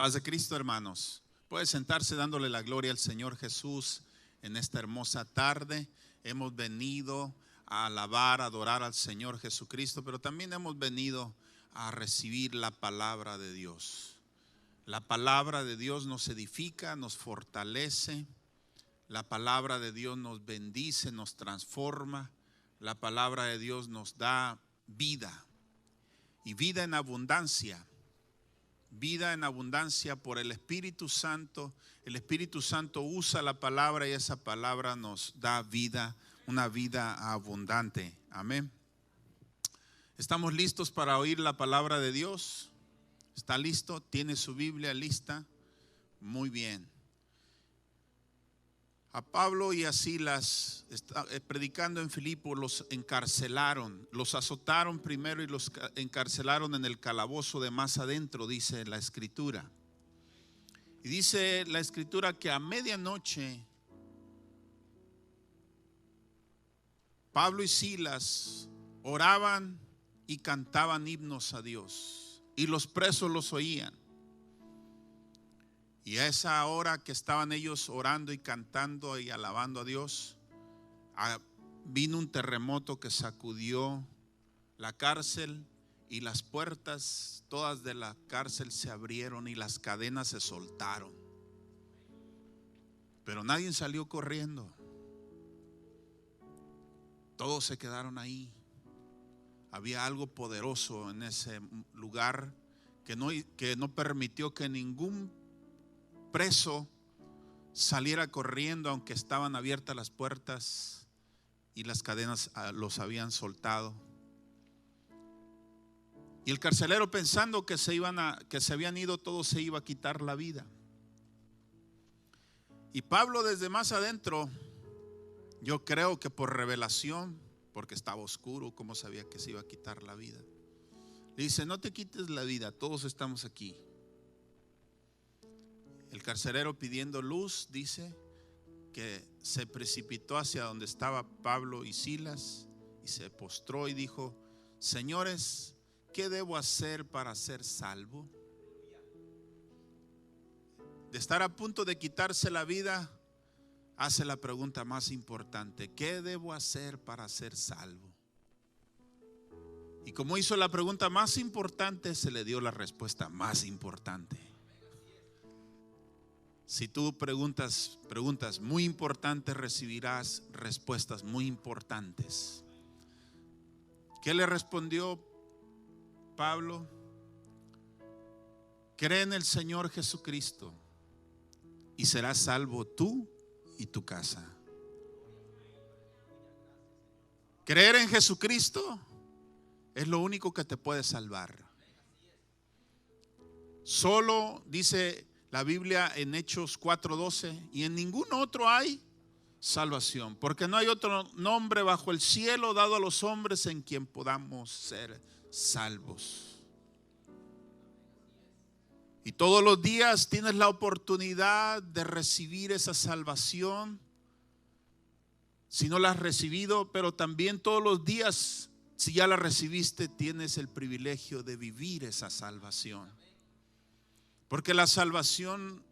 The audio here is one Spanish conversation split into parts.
Paz de Cristo, hermanos. Puede sentarse dándole la gloria al Señor Jesús en esta hermosa tarde. Hemos venido a alabar, a adorar al Señor Jesucristo, pero también hemos venido a recibir la palabra de Dios. La palabra de Dios nos edifica, nos fortalece. La palabra de Dios nos bendice, nos transforma. La palabra de Dios nos da vida y vida en abundancia. Vida en abundancia por el Espíritu Santo. El Espíritu Santo usa la palabra y esa palabra nos da vida, una vida abundante. Amén. ¿Estamos listos para oír la palabra de Dios? ¿Está listo? ¿Tiene su Biblia lista? Muy bien. A Pablo y a Silas, predicando en Filipo, los encarcelaron, los azotaron primero y los encarcelaron en el calabozo de más adentro, dice la Escritura. Y dice la Escritura que a medianoche Pablo y Silas oraban y cantaban himnos a Dios, y los presos los oían. Y a esa hora que estaban ellos orando y cantando y alabando a Dios, vino un terremoto que sacudió la cárcel y las puertas todas de la cárcel se abrieron y las cadenas se soltaron. Pero nadie salió corriendo. Todos se quedaron ahí. Había algo poderoso en ese lugar que no permitió que ningún preso saliera corriendo, aunque estaban abiertas las puertas y las cadenas los habían soltado. Y el carcelero, pensando que se habían ido, todos se iba a quitar la vida. Y Pablo, desde más adentro, yo creo que por revelación, porque estaba oscuro, como sabía que se iba a quitar la vida, le dice: no te quites la vida, todos estamos aquí. El carcelero, pidiendo luz, dice que se precipitó hacia donde estaba Pablo y Silas y se postró y dijo: señores, ¿qué debo hacer para ser salvo? De estar a punto de quitarse la vida, hace la pregunta más importante: ¿qué debo hacer para ser salvo? Y como hizo la pregunta más importante, se le dio la respuesta más importante. Si tú preguntas muy importantes, recibirás respuestas muy importantes. ¿Qué le respondió Pablo? Cree en el Señor Jesucristo y serás salvo tú y tu casa. Creer en Jesucristo es lo único que te puede salvar. Solo dice la Biblia en Hechos 4:12, y en ningún otro hay salvación, porque no hay otro nombre bajo el cielo dado a los hombres en quien podamos ser salvos. Y todos los días tienes la oportunidad de recibir esa salvación, si no la has recibido, pero también todos los días, si ya la recibiste, tienes el privilegio de vivir esa salvación. Porque la salvación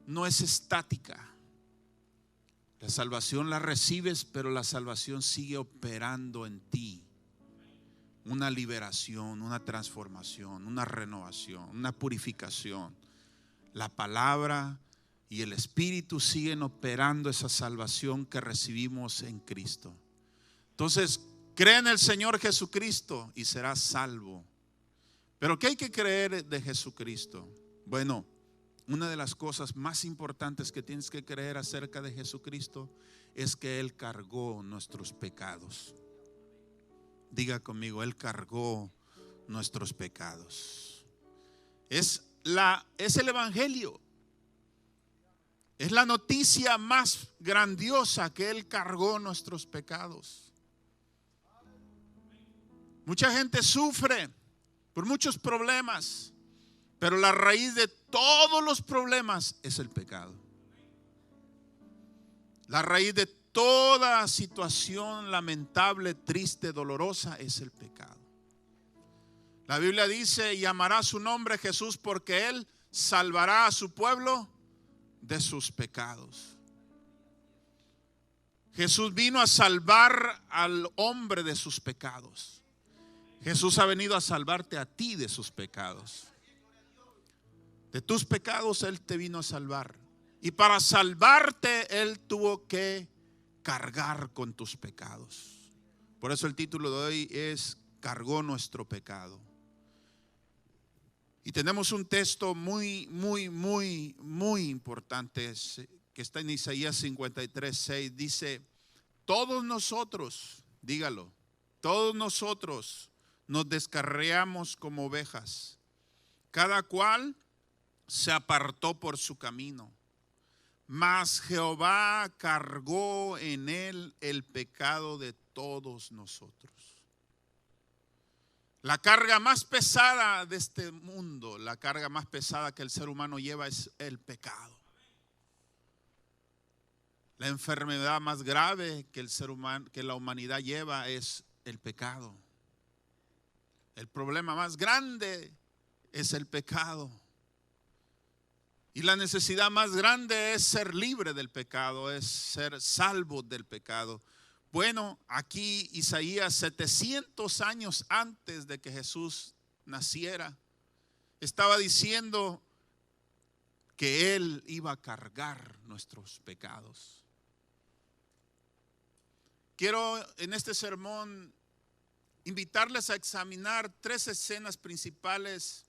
no es estática. La salvación la recibes, pero la salvación sigue operando en ti. Una liberación, una transformación, una renovación, una purificación. La palabra y el Espíritu siguen operando esa salvación que recibimos en Cristo. Entonces, cree en el Señor Jesucristo y serás salvo. ¿Pero qué hay que creer de Jesucristo? Bueno, una de las cosas más importantes que tienes que creer acerca de Jesucristo es que Él cargó nuestros pecados. Diga conmigo: Él cargó nuestros pecados. Es el Evangelio. Es la noticia más grandiosa, que Él cargó nuestros pecados. Mucha gente sufre por muchos problemas, pero la raíz de todos los problemas es el pecado. La raíz de toda situación lamentable, triste, dolorosa es el pecado. La Biblia dice: y amará su nombre Jesús, porque Él salvará a su pueblo de sus pecados. Jesús vino a salvar al hombre de sus pecados. Jesús ha venido a salvarte a ti de sus pecados. De tus pecados Él te vino a salvar. Y para salvarte Él tuvo que cargar con tus pecados. Por eso el título de hoy es Cargó nuestro pecado. Y tenemos un texto muy importante que está en Isaías 53:6. Dice: todos nosotros, dígalo, todos nosotros nos descarriamos como ovejas, cada cual se apartó por su camino, mas Jehová cargó en él el pecado de todos nosotros. La carga más pesada de este mundo, la carga más pesada que el ser humano lleva es el pecado. La enfermedad más grave que el ser humano, que la humanidad lleva, es el pecado. El problema más grande es el pecado. Y la necesidad más grande es ser libre del pecado, es ser salvo del pecado. Bueno, aquí Isaías, 700 años antes de que Jesús naciera, estaba diciendo que Él iba a cargar nuestros pecados. Quiero en este sermón invitarles a examinar 3 escenas principales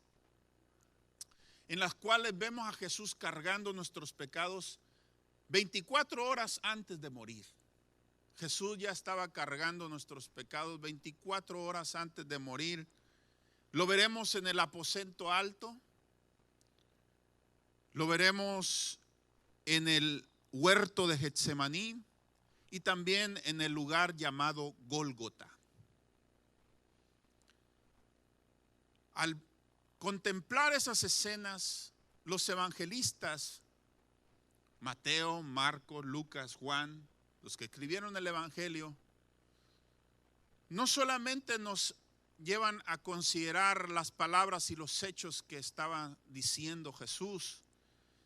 en las cuales vemos a Jesús cargando nuestros pecados 24 horas antes de morir. Jesús ya estaba cargando nuestros pecados 24 horas antes de morir. Lo veremos en el aposento alto. Lo veremos en el huerto de Getsemaní y también en el lugar llamado Gólgota. Al contemplar esas escenas, los evangelistas, Mateo, Marcos, Lucas, Juan, los que escribieron el evangelio, no solamente nos llevan a considerar las palabras y los hechos que estaba diciendo Jesús,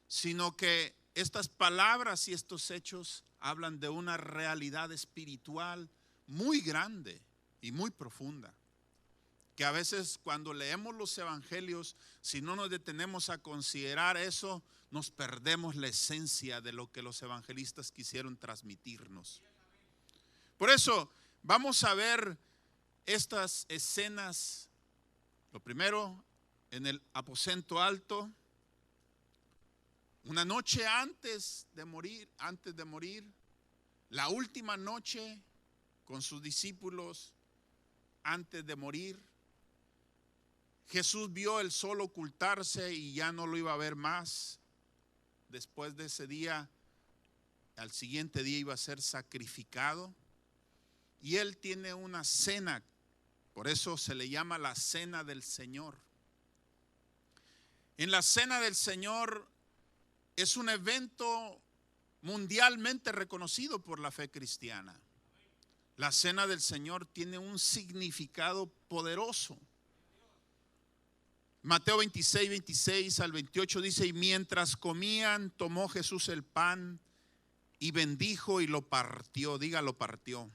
sino que estas palabras y estos hechos hablan de una realidad espiritual muy grande y muy profunda, que a veces cuando leemos los evangelios, si no nos detenemos a considerar eso, nos perdemos la esencia de lo que los evangelistas quisieron transmitirnos. Por eso vamos a ver estas escenas. Lo primero, en el aposento alto, una noche antes de morir, la última noche con sus discípulos antes de morir. Jesús vio el sol ocultarse y ya no lo iba a ver más. Después de ese día, al siguiente día iba a ser sacrificado. Y Él tiene una cena, por eso se le llama la cena del Señor. En la cena del Señor es un evento mundialmente reconocido por la fe cristiana. La cena del Señor tiene un significado poderoso. Mateo 26 al 28 dice: y mientras comían, tomó Jesús el pan y bendijo y lo partió. Diga, lo partió.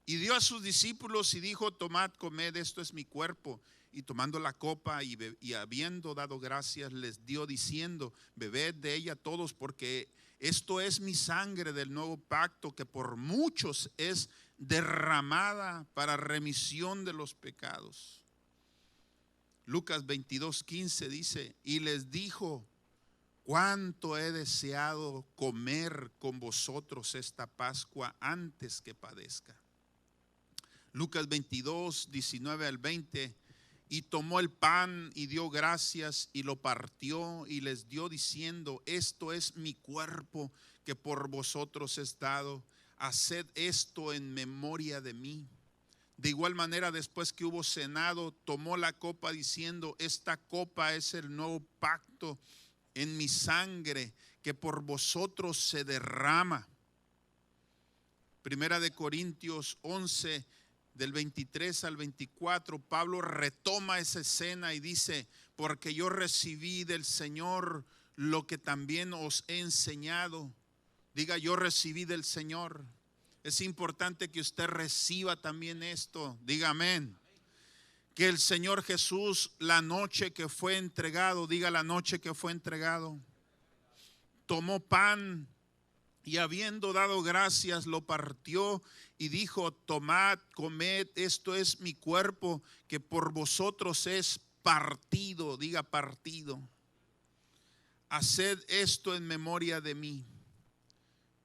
Y dio a sus discípulos y dijo: tomad, comed, esto es mi cuerpo. Y tomando la copa y habiendo dado gracias, les dio diciendo: bebed de ella todos, porque esto es mi sangre del nuevo pacto, que por muchos es derramada para remisión de los pecados. Lucas 22:15 dice: y les dijo: cuánto he deseado comer con vosotros esta Pascua antes que padezca. Lucas 22:19 al 20: y tomó el pan y dio gracias y lo partió y les dio diciendo: esto es mi cuerpo que por vosotros es dado, haced esto en memoria de mí. De igual manera, después que hubo cenado, tomó la copa diciendo: esta copa es el nuevo pacto en mi sangre, que por vosotros se derrama. Primera de Corintios 11, del 23 al 24, Pablo retoma esa escena y dice: porque yo recibí del Señor lo que también os he enseñado. Diga, yo recibí del Señor. Es importante que usted reciba también esto. Diga amén. Que el Señor Jesús, la noche que fue entregado, diga la noche que fue entregado, tomó pan y habiendo dado gracias lo partió y dijo: tomad, comed, esto es mi cuerpo que por vosotros es partido. Diga partido. Haced esto en memoria de mí.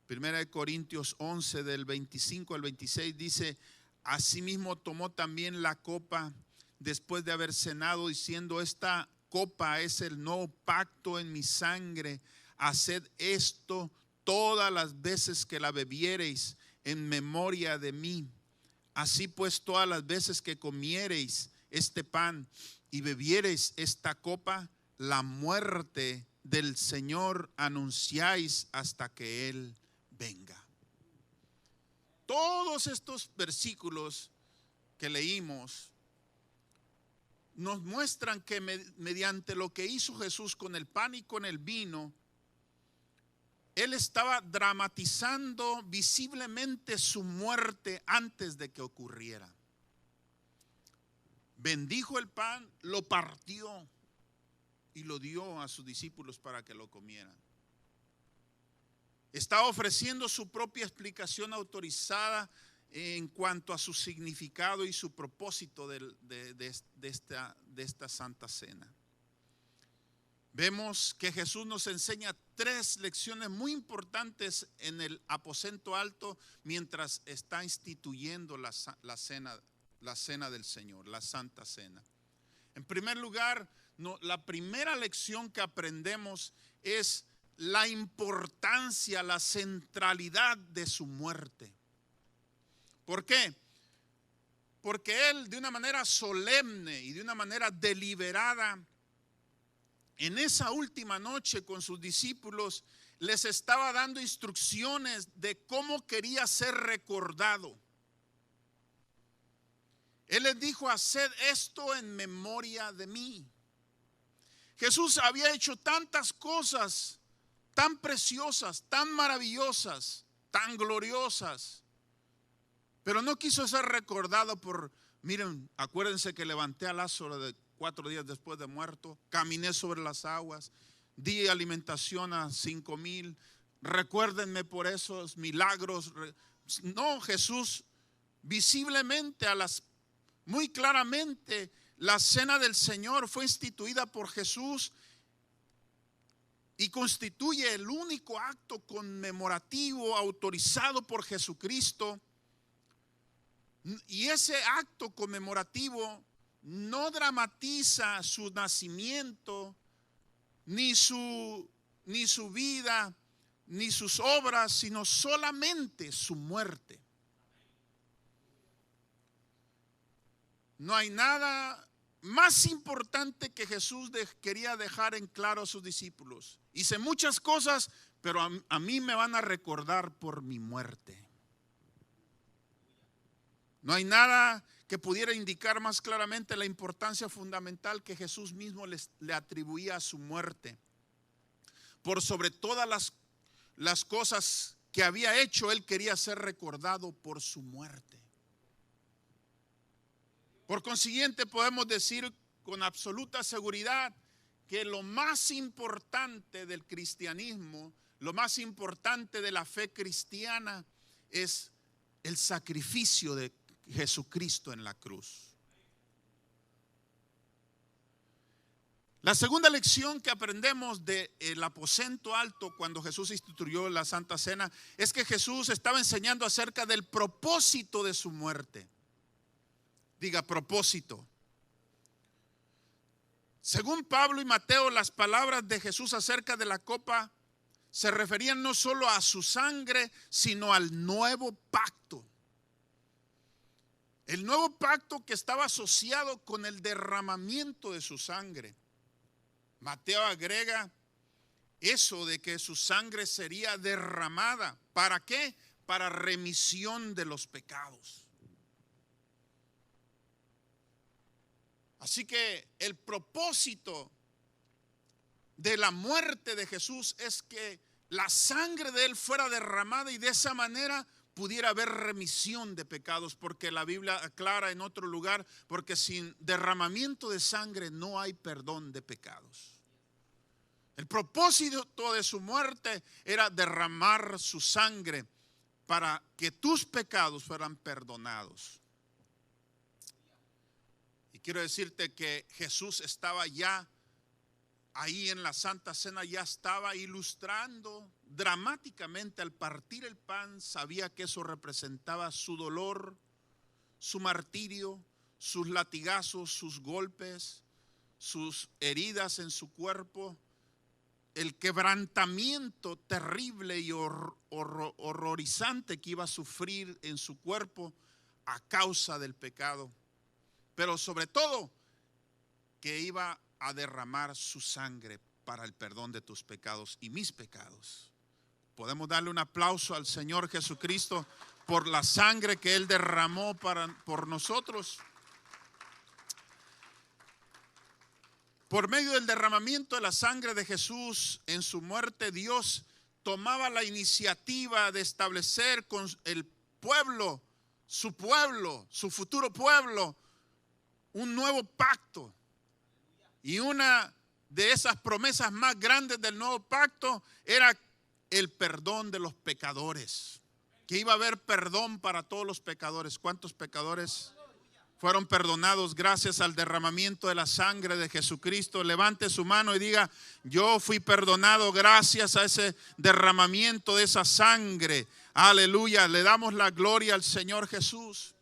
Primera de Corintios 11 del 25 al 26 dice: asimismo tomó también la copa después de haber cenado, diciendo: esta copa es el nuevo pacto en mi sangre. Haced esto todas las veces que la bebiereis en memoria de mí. Así pues, todas las veces que comiereis este pan y bebiereis esta copa, la muerte del Señor anunciáis hasta que Él venga. Todos estos versículos que leímos nos muestran que mediante lo que hizo Jesús con el pan y con el vino, Él estaba dramatizando visiblemente su muerte antes de que ocurriera. Bendijo el pan, lo partió y lo dio a sus discípulos para que lo comieran. Está ofreciendo su propia explicación autorizada en cuanto a su significado y su propósito de esta Santa Cena. Vemos que Jesús nos enseña 3 lecciones muy importantes en el aposento alto mientras está instituyendo la cena del Señor, la Santa Cena. En primer lugar, la primera lección que aprendemos es la importancia, la centralidad de su muerte. ¿Por qué? Porque Él, de una manera solemne y de una manera deliberada, en esa última noche con sus discípulos, les estaba dando instrucciones de cómo quería ser recordado. Él les dijo: haced esto en memoria de mí. Jesús había hecho tantas cosas tan preciosas, tan maravillosas, tan gloriosas, pero no quiso ser recordado por, miren, acuérdense que levanté a Lázaro de 4 días después de muerto, caminé sobre las aguas, di alimentación a 5,000, recuérdenme por esos milagros. No, Jesús visiblemente, muy claramente, la cena del Señor fue instituida por Jesús y constituye el único acto conmemorativo autorizado por Jesucristo. Y ese acto conmemorativo no dramatiza su nacimiento, ni su vida, ni sus obras, sino solamente su muerte. No hay nada más importante que Jesús quería dejar en claro a sus discípulos. Hice muchas cosas, pero a mí me van a recordar por mi muerte. No hay nada que pudiera indicar más claramente la importancia fundamental que Jesús mismo le atribuía a su muerte. Por sobre todas las cosas que había hecho, Él quería ser recordado por su muerte. Por consiguiente, podemos decir con absoluta seguridad que lo más importante del cristianismo, lo más importante de la fe cristiana es el sacrificio de Jesucristo en la cruz. La segunda lección que aprendemos del aposento alto cuando Jesús instituyó la Santa Cena es que Jesús estaba enseñando acerca del propósito de su muerte. Diga propósito. Según Pablo y Mateo, las palabras de Jesús acerca de la copa se referían no solo a su sangre, sino al nuevo pacto. El nuevo pacto que estaba asociado con el derramamiento de su sangre. Mateo agrega eso de que su sangre sería derramada. ¿Para qué? Para remisión de los pecados. Así que el propósito de la muerte de Jesús es que la sangre de Él fuera derramada y de esa manera pudiera haber remisión de pecados, porque la Biblia aclara en otro lugar, porque sin derramamiento de sangre no hay perdón de pecados. El propósito de su muerte era derramar su sangre para que tus pecados fueran perdonados. Y quiero decirte que Jesús estaba ya ahí en la Santa Cena, ya estaba ilustrando dramáticamente al partir el pan. Sabía que eso representaba su dolor, su martirio, sus latigazos, sus golpes, sus heridas en su cuerpo, el quebrantamiento terrible y horrorizante que iba a sufrir en su cuerpo a causa del pecado. Pero sobre todo, que iba a derramar su sangre para el perdón de tus pecados y mis pecados. Podemos darle un aplauso al Señor Jesucristo por la sangre que Él derramó por nosotros. Por medio del derramamiento de la sangre de Jesús en su muerte, Dios tomaba la iniciativa de establecer con el pueblo, su futuro pueblo, un nuevo pacto. Y una de esas promesas más grandes del nuevo pacto era el perdón de los pecadores. Que iba a haber perdón para todos los pecadores. ¿Cuántos pecadores fueron perdonados gracias al derramamiento de la sangre de Jesucristo? Levante su mano y diga: yo fui perdonado gracias a ese derramamiento de esa sangre. Aleluya, le damos la gloria al Señor Jesús.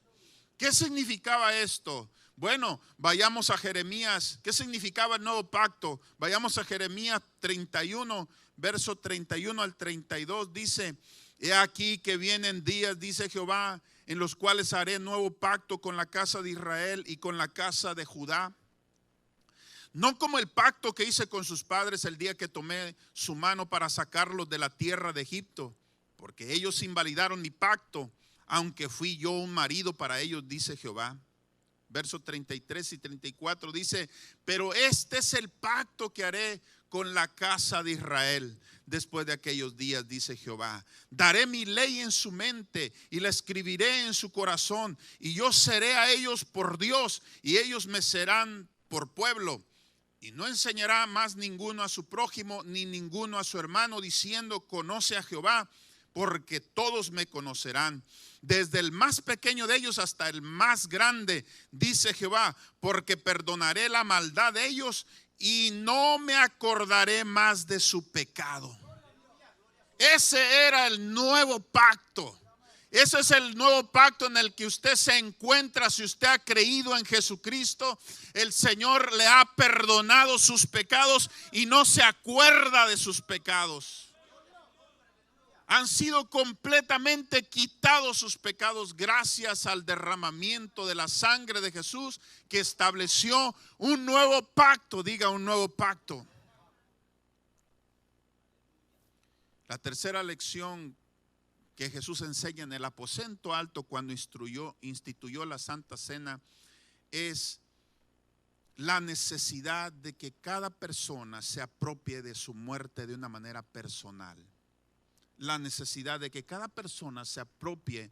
¿Qué significaba esto? Bueno, vayamos a Jeremías. ¿Qué significaba el nuevo pacto? Vayamos a Jeremías 31, verso 31 al 32. Dice: he aquí que vienen días, dice Jehová, en los cuales haré nuevo pacto con la casa de Israel y con la casa de Judá. No como el pacto que hice con sus padres el día que tomé su mano para sacarlos de la tierra de Egipto, porque ellos invalidaron mi pacto, aunque fui yo un marido para ellos, dice Jehová. Versos 33 y 34 dice: pero este es el pacto que haré con la casa de Israel después de aquellos días, dice Jehová. Daré mi ley en su mente y la escribiré en su corazón, y yo seré a ellos por Dios y ellos me serán por pueblo. Y no enseñará más ninguno a su prójimo ni ninguno a su hermano, diciendo: conoce a Jehová, porque todos me conocerán, desde el más pequeño de ellos hasta el más grande, dice Jehová, porque perdonaré la maldad de ellos y no me acordaré más de su pecado. Ese era el nuevo pacto. Ese es el nuevo pacto en el que usted se encuentra. Si usted ha creído en Jesucristo, el Señor le ha perdonado sus pecados y no se acuerda de sus pecados. Han sido completamente quitados sus pecados gracias al derramamiento de la sangre de Jesús, que estableció un nuevo pacto. Diga: un nuevo pacto. La tercera lección que Jesús enseña en el aposento alto cuando instituyó la Santa Cena es la necesidad de que cada persona se apropie de su muerte de una manera personal. La necesidad de que cada persona se apropie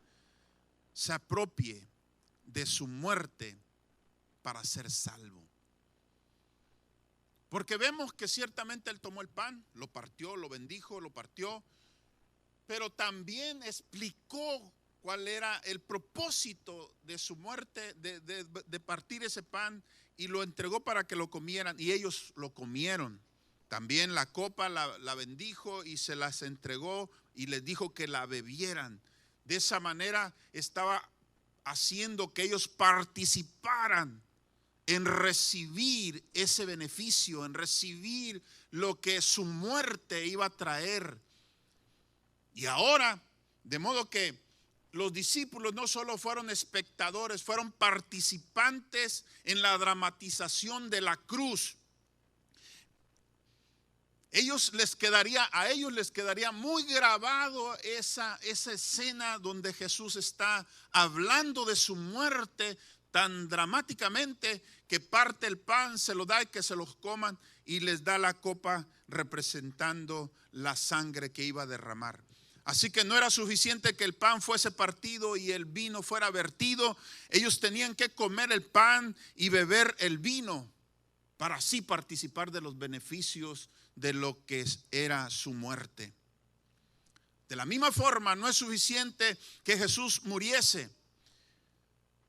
de su muerte para ser salvo. Porque vemos que ciertamente Él tomó el pan, lo partió, lo bendijo, lo partió, pero también explicó cuál era el propósito de su muerte, de partir ese pan, y lo entregó para que lo comieran, y ellos lo comieron. También la copa la bendijo y se las entregó y les dijo que la bebieran. De esa manera estaba haciendo que ellos participaran en recibir ese beneficio, en recibir lo que su muerte iba a traer. Y ahora, de modo que los discípulos no solo fueron espectadores, fueron participantes en la dramatización de la cruz. A ellos les quedaría muy grabado esa escena donde Jesús está hablando de su muerte tan dramáticamente que parte el pan, se lo da y que se los coman, y les da la copa representando la sangre que iba a derramar. Así que no era suficiente que el pan fuese partido y el vino fuera vertido. Ellos tenían que comer el pan y beber el vino para así participar de los beneficios de lo que era su muerte. De la misma forma, no es suficiente que Jesús muriese,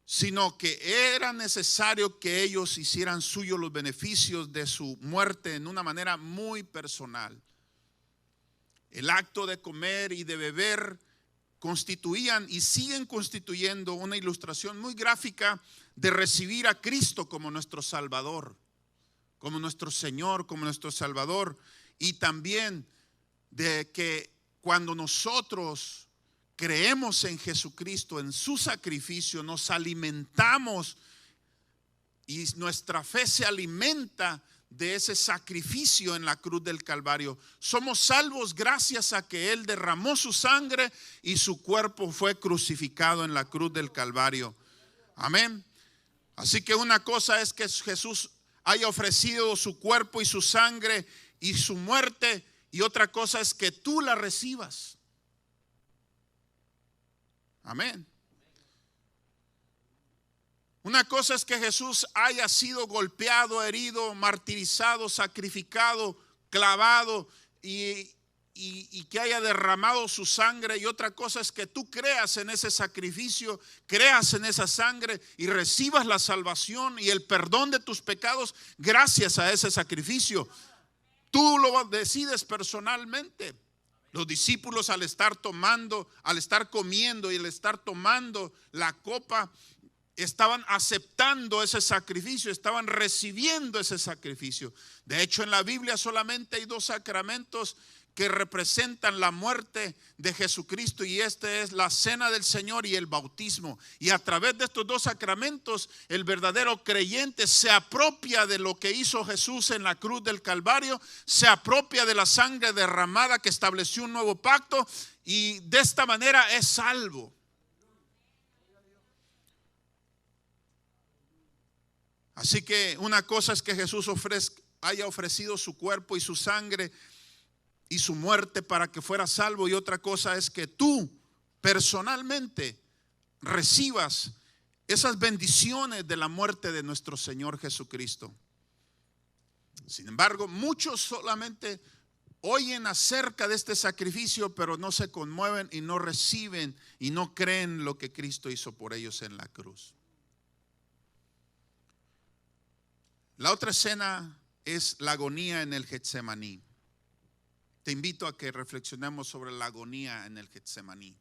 sino que era necesario que ellos hicieran suyos los beneficios de su muerte en una manera muy personal. El acto de comer y de beber constituían y siguen constituyendo una ilustración muy gráfica de recibir a Cristo como nuestro Salvador, como nuestro Señor, como nuestro Salvador, y también de que cuando nosotros creemos en Jesucristo, en su sacrificio, nos alimentamos y nuestra fe se alimenta de ese sacrificio en la cruz del Calvario. Somos salvos gracias a que Él derramó su sangre y su cuerpo fue crucificado en la cruz del Calvario. Amén. Así que una cosa es que Jesús haya ofrecido su cuerpo y su sangre y su muerte, y otra cosa es que tú la recibas. Amén. Una cosa es que Jesús haya sido golpeado, herido, martirizado, sacrificado, clavado y que haya derramado su sangre, y otra cosa es que tú creas en ese sacrificio, creas en esa sangre y recibas la salvación y el perdón de tus pecados gracias a ese sacrificio. Tú lo decides personalmente. Los discípulos al estar comiendo y al estar tomando la copa, estaban aceptando ese sacrificio, estaban recibiendo ese sacrificio. De hecho, en la Biblia solamente hay 2 sacramentos que representan la muerte de Jesucristo, y este es la cena del Señor y el bautismo. Y a través de estos 2 sacramentos, el verdadero creyente se apropia de lo que hizo Jesús en la cruz del Calvario, se apropia de la sangre derramada que estableció un nuevo pacto, y de esta manera es salvo. Así que una cosa es que Jesús haya ofrecido su cuerpo y su sangre y su muerte para que fuera salvo, y otra cosa es que tú personalmente recibas esas bendiciones de la muerte de nuestro Señor Jesucristo. Sin embargo, muchos solamente oyen acerca de este sacrificio, pero no se conmueven y no reciben y no creen lo que Cristo hizo por ellos en la cruz. La otra escena es la agonía en el Getsemaní. Te invito a que reflexionemos sobre la agonía en el Getsemaní.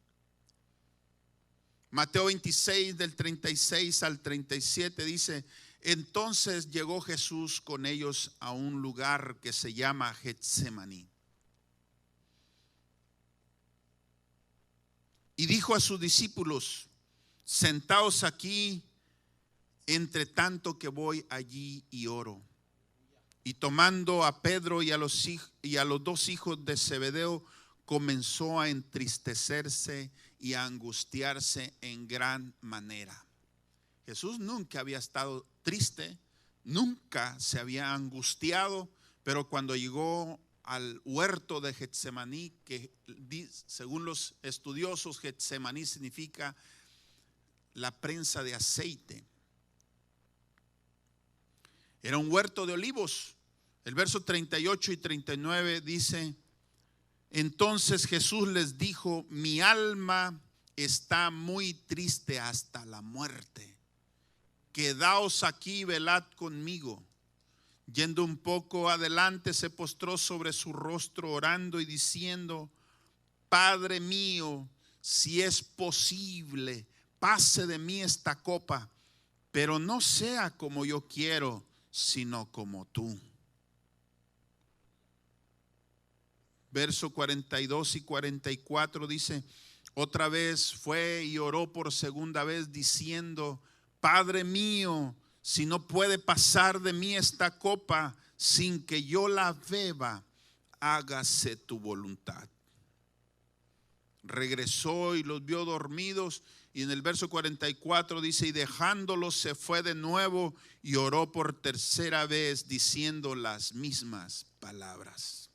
Mateo 26 del 36 al 37 dice: entonces llegó Jesús con ellos a un lugar que se llama Getsemaní. Y dijo a sus discípulos: sentaos aquí entre tanto que voy allí y oro. Y tomando a Pedro y a los 2 hijos de Zebedeo, comenzó a entristecerse y a angustiarse en gran manera. Jesús nunca había estado triste, nunca se había angustiado, pero cuando llegó al huerto de Getsemaní, que según los estudiosos, Getsemaní significa la prensa de aceite. Era un huerto de olivos. El verso 38 y 39 dice: entonces Jesús les dijo: mi alma está muy triste hasta la muerte. Quedaos aquí y velad conmigo. Yendo un poco adelante, se postró sobre su rostro orando y diciendo: Padre mío, si es posible, pase de mí esta copa, pero no sea como yo quiero, sino como tú. Verso 42 y 44 dice: otra vez fue y oró por segunda vez diciendo: Padre mío, si no puede pasar de mí esta copa sin que yo la beba, hágase tu voluntad. Regresó y los vio dormidos Y en el verso 44 dice, y dejándolo se fue de nuevo y oró por tercera vez diciendo las mismas palabras.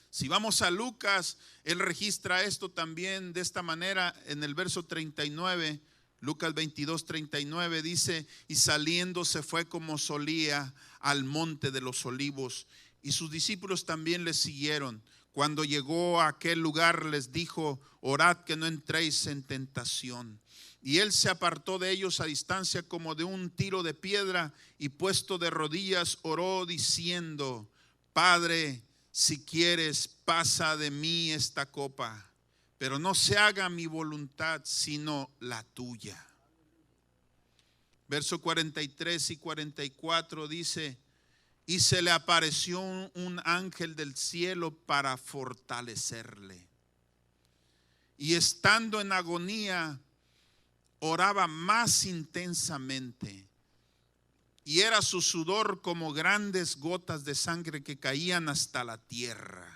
Si vamos a Lucas, él registra esto también de esta manera en el verso 39. Lucas 22:39 dice, y saliendo se fue como solía al monte de los olivos, y sus discípulos también le siguieron. Cuando llegó a aquel lugar les dijo, orad que no entréis en tentación. Y él se apartó de ellos a distancia como de un tiro de piedra, y puesto de rodillas oró diciendo, Padre, si quieres, pasa de mí esta copa, pero no se haga mi voluntad sino la tuya. Verso 43 y 44 dice, y se le apareció un ángel del cielo para fortalecerle. Y estando en agonía, oraba más intensamente. Y era su sudor como grandes gotas de sangre que caían hasta la tierra.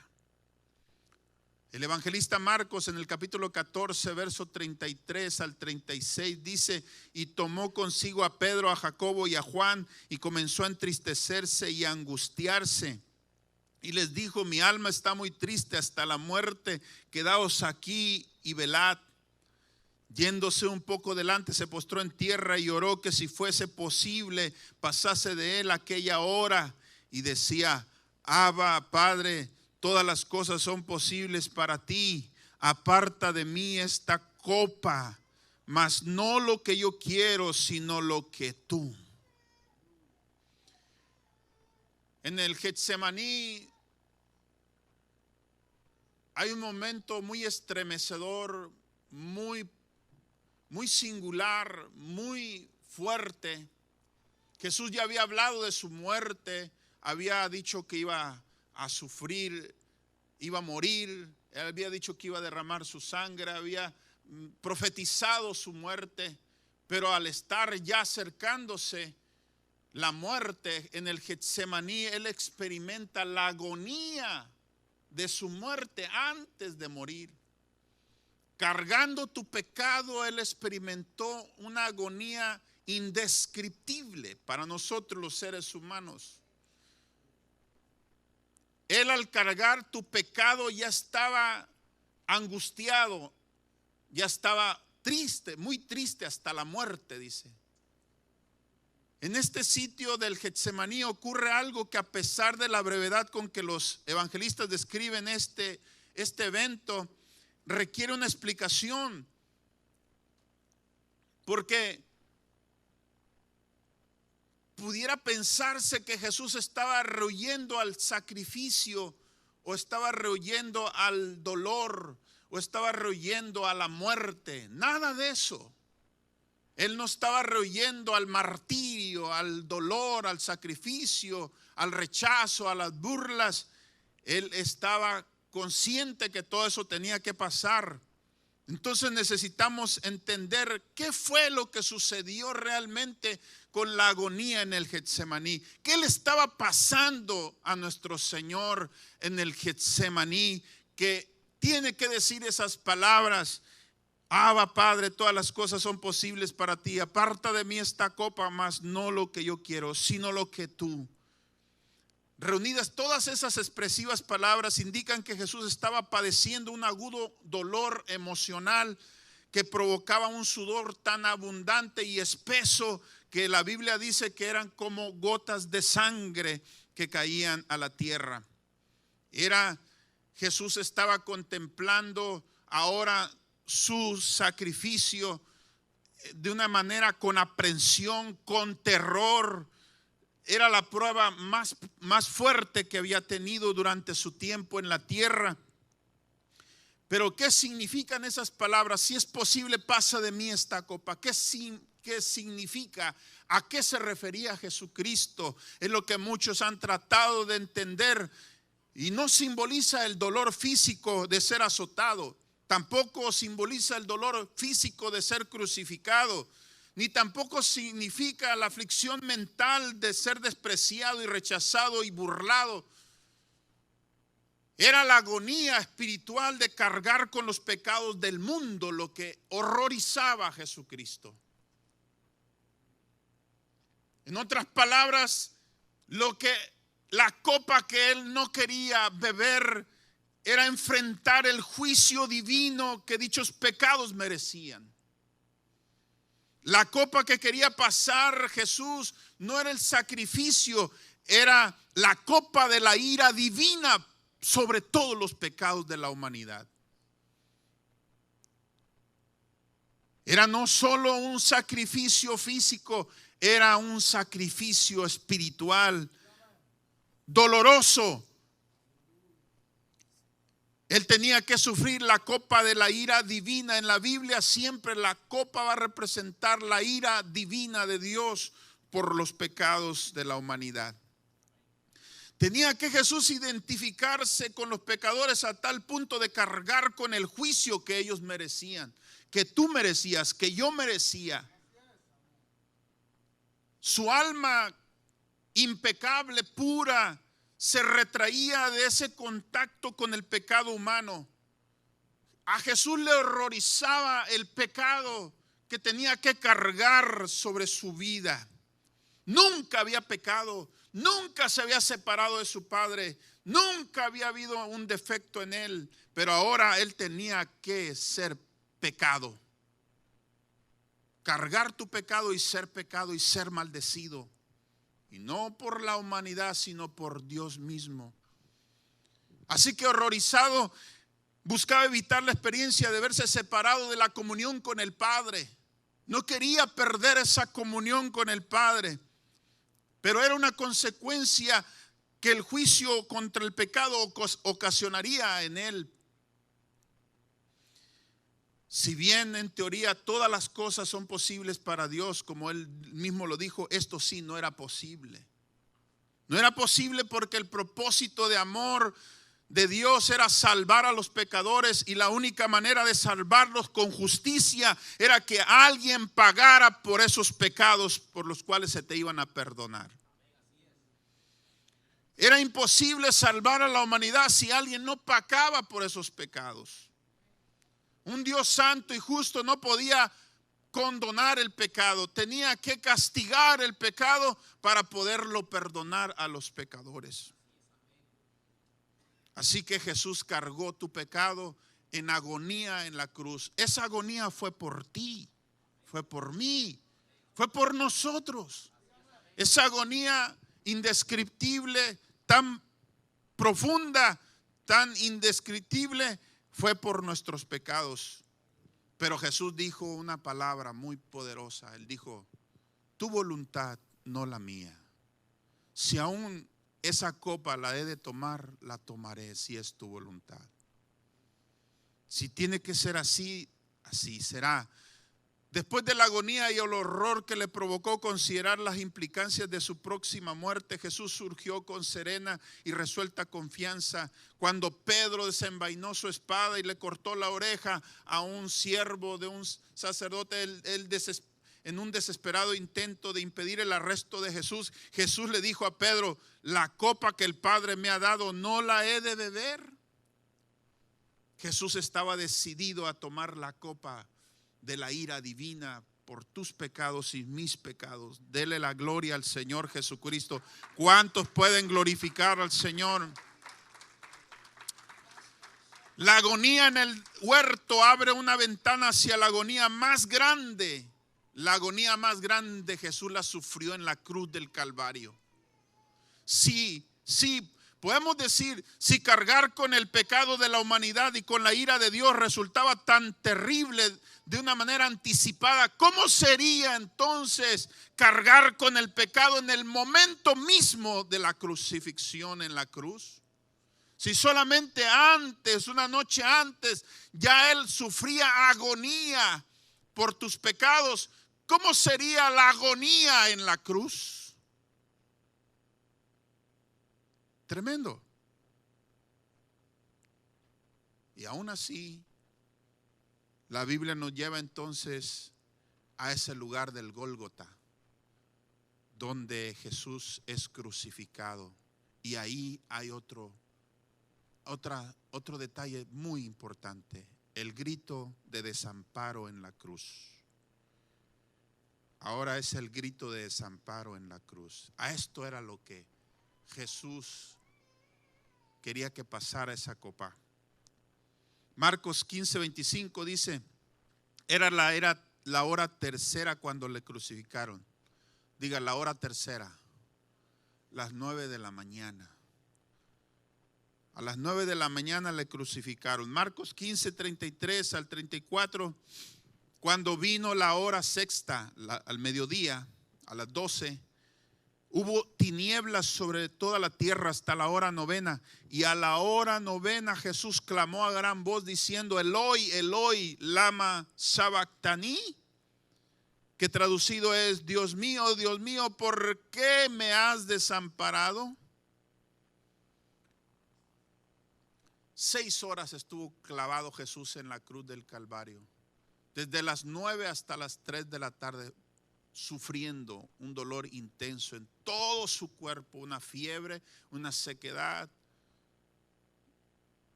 El evangelista Marcos en el capítulo 14, verso 33 al 36 dice, y tomó consigo a Pedro, a Jacobo y a Juan, y comenzó a entristecerse y a angustiarse. Y les dijo, mi alma está muy triste hasta la muerte, quedaos aquí y velad. Yéndose un poco delante, se postró en tierra y oró que si fuese posible pasase de él aquella hora. Y decía, Abba, Padre, todas las cosas son posibles para ti. Aparta de mí esta copa, mas no lo que yo quiero, sino lo que tú. En el Getsemaní hay un momento muy estremecedor, muy singular, muy fuerte. Jesús ya había hablado de su muerte, había dicho que iba a sufrir, iba a morir, él había dicho que iba a derramar su sangre, había profetizado su muerte, pero al estar ya acercándose la muerte en el Getsemaní, él experimenta la agonía de su muerte antes de morir. Cargando tu pecado, él experimentó una agonía indescriptible para nosotros los seres humanos. Él al cargar tu pecado ya estaba angustiado, ya estaba triste, muy triste hasta la muerte, dice. En este sitio del Getsemaní ocurre algo que a pesar de la brevedad con que los evangelistas describen este evento, requiere una explicación, porque pudiera pensarse que Jesús estaba rehuyendo al sacrificio, o estaba rehuyendo al dolor, o estaba rehuyendo a la muerte. Nada de eso. Él no estaba rehuyendo al martirio, al dolor, al sacrificio, al rechazo, a las burlas. Él estaba consciente que todo eso tenía que pasar. Entonces necesitamos entender qué fue lo que sucedió realmente con la agonía en el Getsemaní. ¿Qué le estaba pasando a nuestro Señor en el Getsemaní que tiene que decir esas palabras? Abba, Padre, todas las cosas son posibles para ti. Aparta de mí esta copa, mas no lo que yo quiero, sino lo que tú. Reunidas todas esas expresivas palabras indican que Jesús estaba padeciendo un agudo dolor emocional que provocaba un sudor tan abundante y espeso que la Biblia dice que eran como gotas de sangre que caían a la tierra. Jesús estaba contemplando ahora su sacrificio de una manera con aprensión, con terror. Era la prueba más fuerte que había tenido durante su tiempo en la tierra. Pero ¿qué significan esas palabras? Si es posible, pasa de mí esta copa. ¿Qué significa? ¿A qué se refería Jesucristo? Es lo que muchos han tratado de entender. Y no simboliza el dolor físico de ser azotado. Tampoco simboliza el dolor físico de ser crucificado. Ni tampoco significa la aflicción mental de ser despreciado y rechazado y burlado. Era la agonía espiritual de cargar con los pecados del mundo lo que horrorizaba a Jesucristo. En otras palabras, la copa que él no quería beber era enfrentar el juicio divino que dichos pecados merecían. La copa que quería pasar Jesús no era el sacrificio, era la copa de la ira divina sobre todos los pecados de la humanidad. Era no solo un sacrificio físico, era un sacrificio espiritual, doloroso. Él tenía que sufrir la copa de la ira divina. En la Biblia siempre la copa va a representar la ira divina de Dios por los pecados de la humanidad. Tenía que Jesús identificarse con los pecadores a tal punto de cargar con el juicio que ellos merecían, que tú merecías, que yo merecía. Su alma impecable, pura, se retraía de ese contacto con el pecado humano. A Jesús le horrorizaba el pecado que tenía que cargar sobre su vida. Nunca había pecado, nunca se había separado de su Padre, nunca había habido un defecto en él, pero ahora él tenía que ser pecado. Cargar tu pecado y ser maldecido. Y no por la humanidad, sino por Dios mismo. Así que horrorizado, buscaba evitar la experiencia de verse separado de la comunión con el Padre. No quería perder esa comunión con el Padre. Pero era una consecuencia que el juicio contra el pecado ocasionaría en él. Si bien en teoría todas las cosas son posibles para Dios, como él mismo lo dijo, esto sí no era posible. No era posible porque el propósito de amor de Dios era salvar a los pecadores, y la única manera de salvarlos con justicia era que alguien pagara por esos pecados por los cuales se te iban a perdonar. Era imposible salvar a la humanidad si alguien no pagaba por esos pecados. Un Dios santo y justo no podía condonar el pecado, tenía que castigar el pecado para poderlo perdonar a los pecadores. Así que Jesús cargó tu pecado en agonía en la cruz. Esa agonía fue por ti, fue por mí, fue por nosotros. Esa agonía indescriptible, tan profunda, tan indescriptible, fue por nuestros pecados. Pero Jesús dijo una palabra muy poderosa. Él dijo: tu voluntad, no la mía. Si aún esa copa la he de tomar, la tomaré si es tu voluntad. Si tiene que ser así, así será. Después de la agonía y el horror que le provocó considerar las implicancias de su próxima muerte, Jesús surgió con serena y resuelta confianza. Cuando Pedro desenvainó su espada y le cortó la oreja a un siervo de un sacerdote, en un desesperado intento de impedir el arresto de Jesús, Jesús le dijo a Pedro: la copa que el Padre me ha dado, ¿no la he de beber? Jesús estaba decidido a tomar la copa de la ira divina por tus pecados y mis pecados. Dele la gloria al Señor Jesucristo. ¿Cuántos pueden glorificar al Señor? La agonía en el huerto abre una ventana hacia la agonía más grande. La agonía más grande Jesús la sufrió en la cruz del Calvario. Sí, podemos decir, si cargar con el pecado de la humanidad y con la ira de Dios resultaba tan terrible de una manera anticipada, ¿cómo sería entonces cargar con el pecado en el momento mismo de la crucifixión en la cruz? Si solamente antes, una noche antes, ya Él sufría agonía por tus pecados, ¿cómo sería la agonía en la cruz? Tremendo. Y aún así, la Biblia nos lleva entonces a ese lugar del Gólgota, donde Jesús es crucificado. Y ahí hay otra otro detalle muy importante: el grito de desamparo en la cruz. Ahora es el grito de desamparo en la cruz. A esto era lo que Jesús quería que pasara esa copa. Marcos 15:25 dice: era la hora tercera cuando le crucificaron. Diga, la hora tercera, las 9 de la mañana. A las 9 de la mañana le crucificaron. Marcos 15:33 al 34, cuando vino la hora sexta, al mediodía, a las 12, hubo tinieblas sobre toda la tierra hasta la hora novena. Y a la hora novena Jesús clamó a gran voz diciendo: Eloi, Eloi, lama sabactani, que traducido es: Dios mío, ¿por qué me has desamparado? 6 horas estuvo clavado Jesús en la cruz del Calvario, desde las 9 hasta las 3 de la tarde, sufriendo un dolor intenso en todo su cuerpo, una fiebre, una sequedad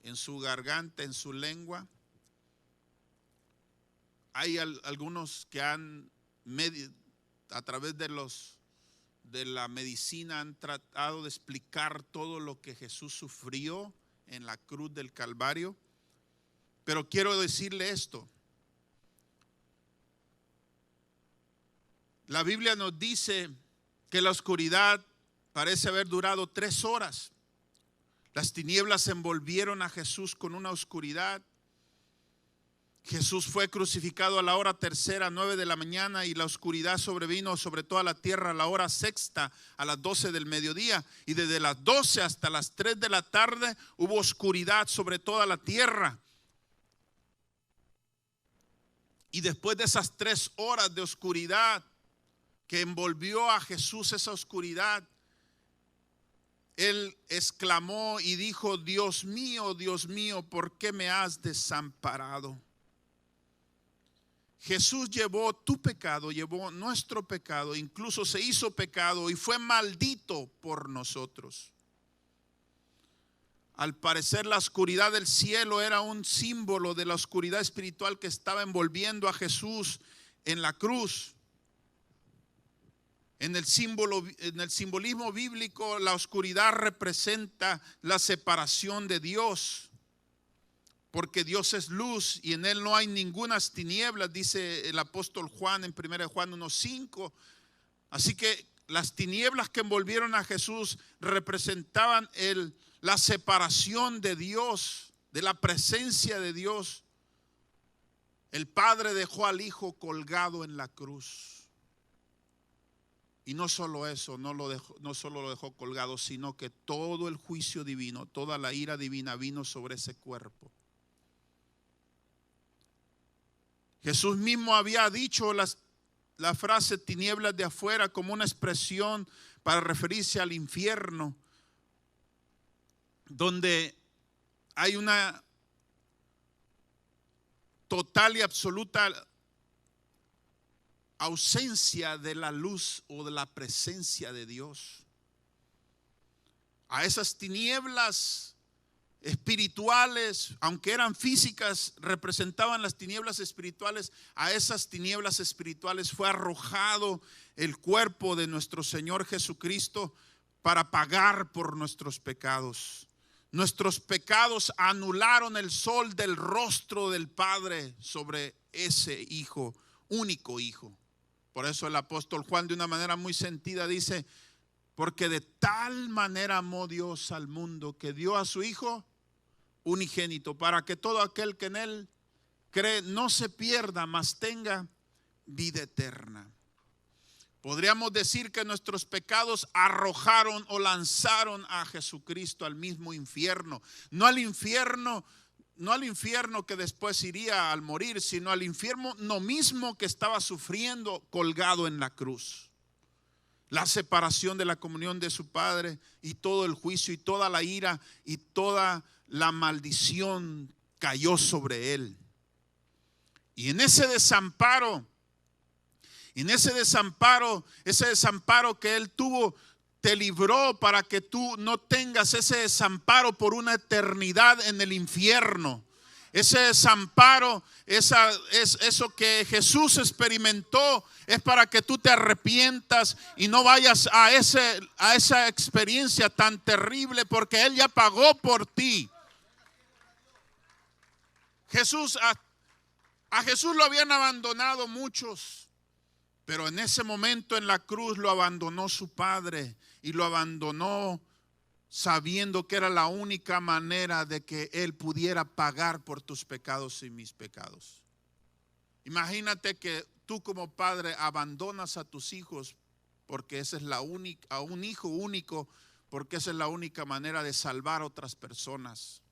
en su garganta, en su lengua. Hay algunos que a través de la medicina han tratado de explicar todo lo que Jesús sufrió en la cruz del Calvario, pero quiero decirle esto: la Biblia nos dice que la oscuridad parece haber durado 3 horas. Las tinieblas envolvieron a Jesús con una oscuridad. Jesús fue crucificado a la hora tercera, 9 de la mañana, y la oscuridad sobrevino sobre toda la tierra a la hora sexta, a las 12 del mediodía. Y desde las 12 hasta las 3 de la tarde hubo oscuridad sobre toda la tierra. Y después de esas 3 horas de oscuridad que envolvió a Jesús, esa oscuridad, Él exclamó y dijo: Dios mío, ¿por qué me has desamparado? Jesús llevó tu pecado, llevó nuestro pecado, incluso se hizo pecado y fue maldito por nosotros. Al parecer, la oscuridad del cielo era un símbolo de la oscuridad espiritual que estaba envolviendo a Jesús en la cruz. En el simbolismo bíblico, la oscuridad representa la separación de Dios, porque Dios es luz y en Él no hay ningunas tinieblas, dice el apóstol Juan en 1 Juan 1:5. Así que las tinieblas que envolvieron a Jesús representaban la separación de Dios, de la presencia de Dios. El Padre dejó al Hijo colgado en la cruz. Y no solo eso, no solo lo dejó colgado, sino que todo el juicio divino, toda la ira divina vino sobre ese cuerpo. Jesús mismo había dicho la frase tinieblas de afuera como una expresión para referirse al infierno, donde hay una total y absoluta ausencia de la luz o de la presencia de Dios. A esas tinieblas espirituales, aunque eran físicas, representaban las tinieblas espirituales. A esas tinieblas espirituales fue arrojado el cuerpo de nuestro Señor Jesucristo para pagar por nuestros pecados. Nuestros pecados anularon el sol del rostro del Padre sobre ese Hijo, único Hijo. Por eso el apóstol Juan, de una manera muy sentida, dice: porque de tal manera amó Dios al mundo que dio a su Hijo unigénito, para que todo aquel que en Él cree no se pierda, mas tenga vida eterna. Podríamos decir que nuestros pecados arrojaron o lanzaron a Jesucristo al mismo infierno. No al infierno que después iría al morir, sino al infierno no mismo que estaba sufriendo colgado en la cruz. La separación de la comunión de su Padre y todo el juicio y toda la ira y toda la maldición cayó sobre Él. Y en ese desamparo que Él tuvo, te libró para que tú no tengas ese desamparo por una eternidad en el infierno. Ese desamparo, eso que Jesús experimentó, es para que tú te arrepientas y no vayas a esa experiencia tan terrible, porque Él ya pagó por ti. A Jesús lo habían abandonado muchos, pero en ese momento en la cruz lo abandonó su Padre, y lo abandonó sabiendo que era la única manera de que Él pudiera pagar por tus pecados y mis pecados. Imagínate que tú como padre abandonas a tus hijos porque esa es la única, a un hijo único, porque esa es la única manera de salvar a otras personas.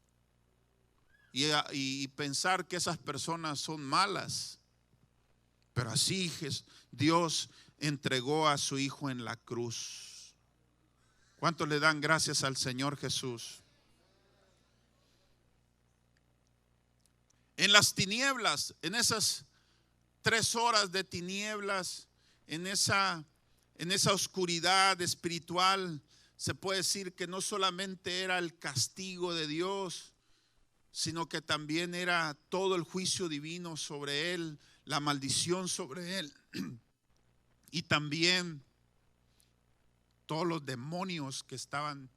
Y pensar que esas personas son malas. Pero así Dios entregó a su Hijo en la cruz. ¿Cuántos le dan gracias al Señor Jesús? En las tinieblas, en esas 3 horas de tinieblas, en esa oscuridad espiritual, se puede decir que no solamente era el castigo de Dios, sino que también era todo el juicio divino sobre él, la maldición sobre él, y también todos los demonios que estaban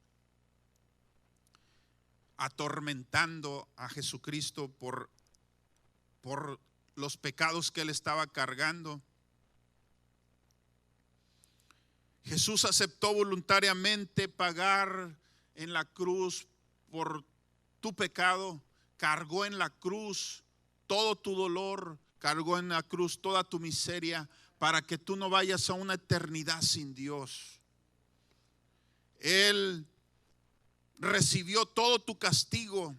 atormentando a Jesucristo por los pecados que él estaba cargando. Jesús aceptó voluntariamente pagar en la cruz por tu pecado, cargó en la cruz todo tu dolor, cargó en la cruz toda tu miseria, para que tú no vayas a una eternidad sin Dios. Él recibió todo tu castigo,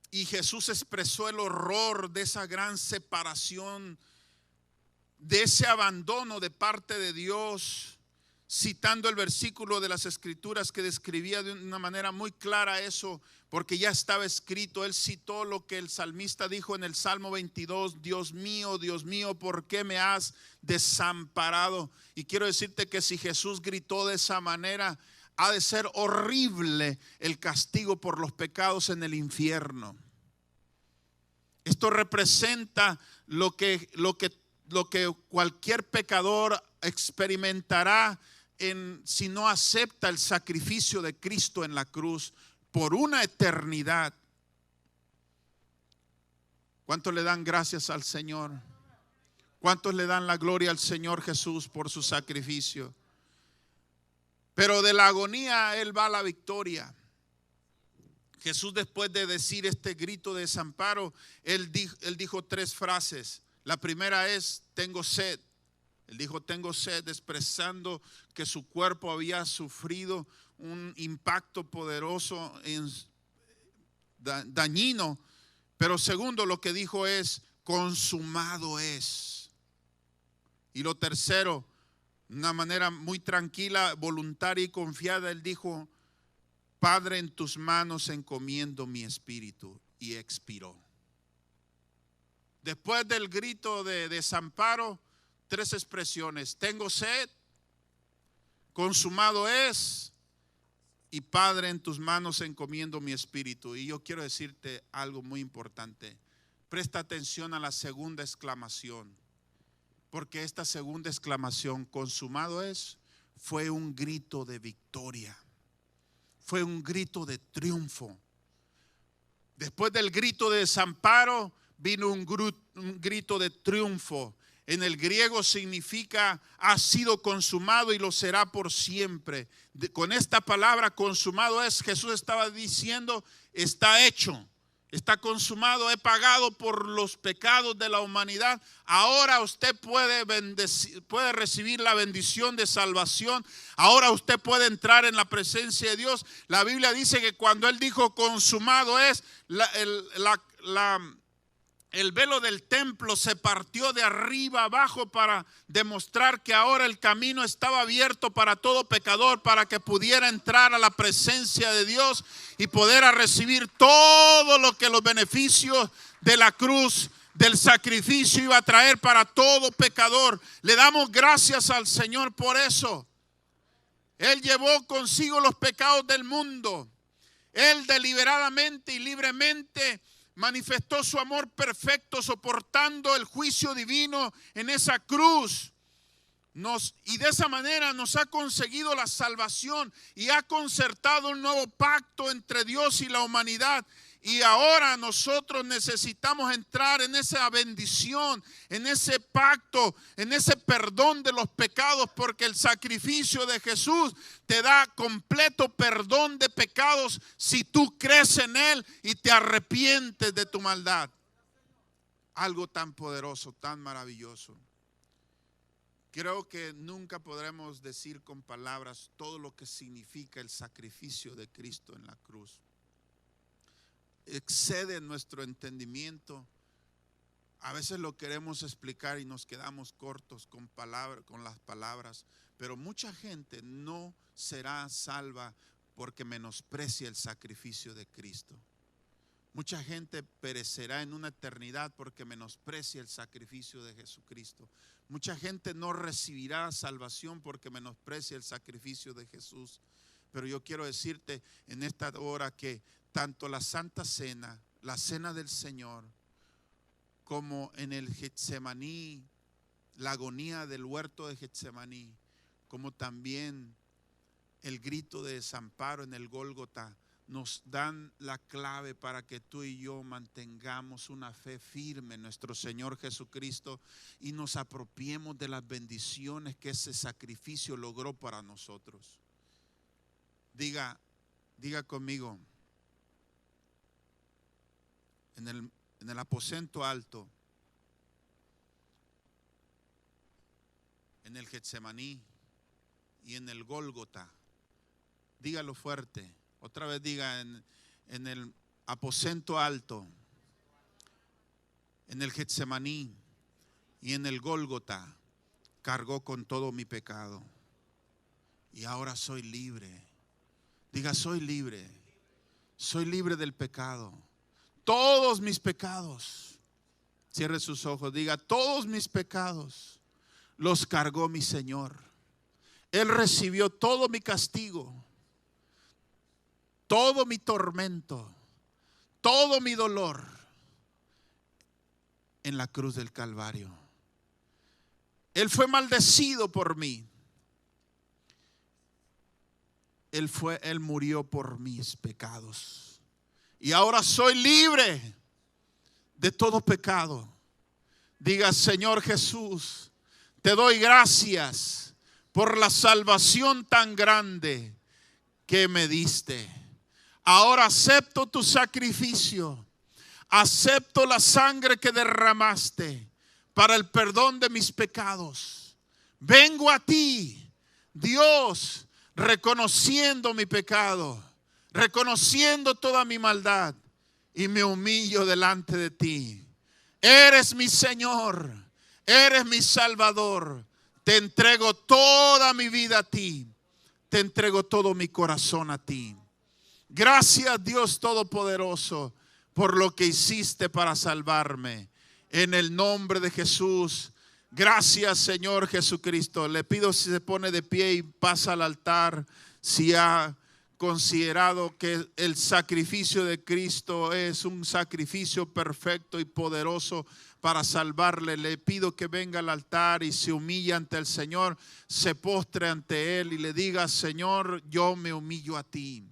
y Jesús expresó el horror de esa gran separación, de ese abandono de parte de Dios, citando el versículo de las Escrituras que describía de una manera muy clara eso, porque ya estaba escrito. Él citó lo que el salmista dijo en el Salmo 22: Dios mío, ¿por qué me has desamparado? Y quiero decirte que si Jesús gritó de esa manera, ha de ser horrible el castigo por los pecados en el infierno. Esto representa lo que cualquier pecador experimentará si no acepta el sacrificio de Cristo en la cruz por una eternidad. ¿Cuántos le dan gracias al Señor? ¿Cuántos le dan la gloria al Señor Jesús por su sacrificio? Pero de la agonía Él va a la victoria. Jesús, después de decir este grito de desamparo, Él dijo 3 frases. La primera es: tengo sed. Él dijo tengo sed, expresando que su cuerpo había sufrido un impacto poderoso, dañino. Pero segundo, lo que dijo es: consumado es. Y lo tercero, de una manera muy tranquila, voluntaria y confiada, Él dijo: Padre, en tus manos encomiendo mi espíritu. Y expiró. Después del grito de desamparo, 3 expresiones: tengo sed, consumado es, y Padre, en tus manos encomiendo mi espíritu. Y yo quiero decirte algo muy importante. Presta atención a la segunda exclamación, porque esta segunda exclamación, consumado es, fue un grito de victoria, fue un grito de triunfo. Después del grito de desamparo vino un grito de triunfo. En el griego significa ha sido consumado y lo será por siempre. Con esta palabra consumado es, Jesús estaba diciendo: está hecho, está consumado, he pagado por los pecados de la humanidad. Ahora usted puede recibir la bendición de salvación. Ahora usted puede entrar en la presencia de Dios. La Biblia dice que cuando Él dijo consumado es, el velo del templo se partió de arriba abajo para demostrar que ahora el camino estaba abierto para todo pecador, para que pudiera entrar a la presencia de Dios y poder recibir todo lo que los beneficios de la cruz, del sacrificio, iba a traer para todo pecador. Le damos gracias al Señor por eso. Él llevó consigo los pecados del mundo. Él deliberadamente y libremente manifestó su amor perfecto soportando el juicio divino en esa cruz. Y de esa manera nos ha conseguido la salvación y ha concertado un nuevo pacto entre Dios y la humanidad. Y ahora nosotros necesitamos entrar en esa bendición, en ese pacto, en ese perdón de los pecados, porque el sacrificio de Jesús te da completo perdón de pecados si tú crees en Él y te arrepientes de tu maldad. Algo tan poderoso, tan maravilloso. Creo que nunca podremos decir con palabras todo lo que significa el sacrificio de Cristo en la cruz. Excede nuestro entendimiento. A veces lo queremos explicar y nos quedamos cortos con las palabras, pero mucha gente no será salva porque menosprecia el sacrificio de Cristo. Mucha gente perecerá en una eternidad porque menosprecia el sacrificio de Jesucristo. Mucha gente no recibirá salvación porque menosprecia el sacrificio de Jesús. Pero yo quiero decirte en esta hora que tanto la Santa Cena, la Cena del Señor, como en el Getsemaní, la agonía del huerto de Getsemaní, como también el grito de desamparo en el Gólgota, nos dan la clave para que tú y yo mantengamos una fe firme en nuestro Señor Jesucristo y nos apropiemos de las bendiciones que ese sacrificio logró para nosotros. Diga conmigo, en el aposento alto, en el Getsemaní y en el Gólgota, dígalo fuerte. Otra vez diga, en el aposento alto, en el Getsemaní y en el Gólgota, cargó con todo mi pecado. Y ahora soy libre. Diga, soy libre. Soy libre del pecado. Todos mis pecados. Cierre sus ojos. Diga, todos mis pecados los cargó mi Señor. Él recibió todo mi castigo, todo mi tormento, todo mi dolor en la cruz del Calvario. Él fue maldecido por mí. Él murió por mis pecados. Y ahora soy libre de todo pecado. Diga, Señor Jesús, te doy gracias por la salvación tan grande que me diste. Ahora acepto tu sacrificio, acepto la sangre que derramaste para el perdón de mis pecados. Vengo a ti, Dios, reconociendo mi pecado, reconociendo toda mi maldad y me humillo delante de ti. Eres mi Señor, eres mi Salvador. Te entrego toda mi vida a ti, te entrego todo mi corazón a ti. Gracias, Dios Todopoderoso, por lo que hiciste para salvarme. En el nombre de Jesús, gracias, Señor Jesucristo. Le pido si se pone de pie y pasa al altar, si ha considerado que el sacrificio de Cristo es un sacrificio perfecto y poderoso para salvarle. Le pido que venga al altar y se humille ante el Señor, se postre ante Él y le diga, Señor, yo me humillo a ti.